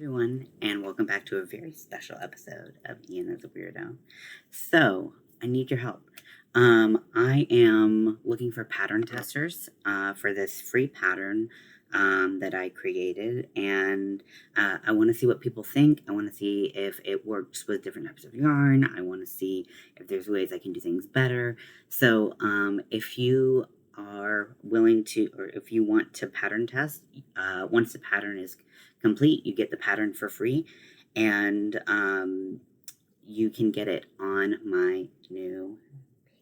Everyone, and welcome back to a very special episode of Ian as a Weirdo. So, I need your help. I am looking for pattern testers for this free pattern that I created, and I want to see what people think. I want to see if it works with different types of yarn. I want to see if there's ways I can do things better. So, if you are willing to, or if you want to pattern test, once the pattern is complete, you get the pattern for free, and you can get it on my new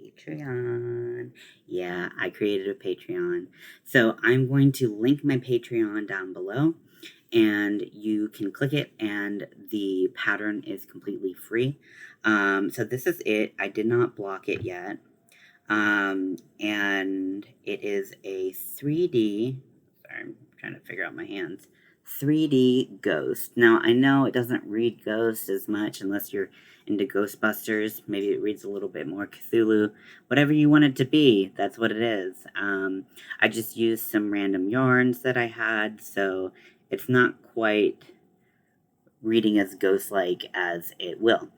Patreon. Yeah, I created a Patreon. So I'm going to link my Patreon down below, and you can click it, and the pattern is completely free. So this is it. I did not block it yet. And it is a 3D, sorry, I'm trying to figure out my hands, 3D ghost. Now, I know it doesn't read ghost as much unless you're into Ghostbusters. Maybe it reads a little bit more Cthulhu. Whatever you want it to be, that's what it is. I just used some random yarns that I had, so it's not quite reading as ghost-like as it will.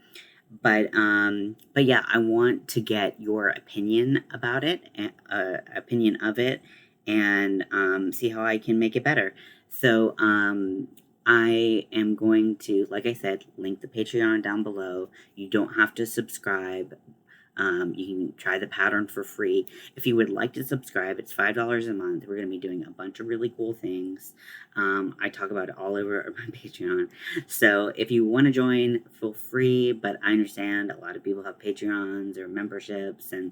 But yeah, I want to get your opinion about it, opinion of it, and see how I can make it better. So I am going to, like I said, link the Patreon down below. You don't have to subscribe. You can try the pattern for free. If you would like to subscribe, it's $5 a month. We're going to be doing a bunch of really cool things. I talk about it all over my Patreon. So if you want to join, feel free, but I understand a lot of people have Patreons or memberships, and,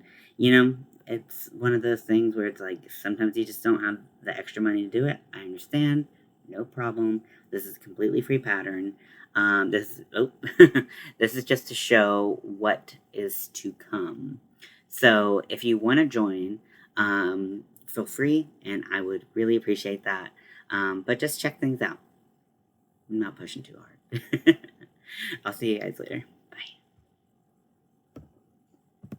it's one of those things where it's like, sometimes you just don't have the extra money to do it. I understand. No problem. This is a completely free pattern. This is just to show what is to come. So if you want to join, feel free, and I would really appreciate that. But just check things out. I'm not pushing too hard. I'll see you guys later.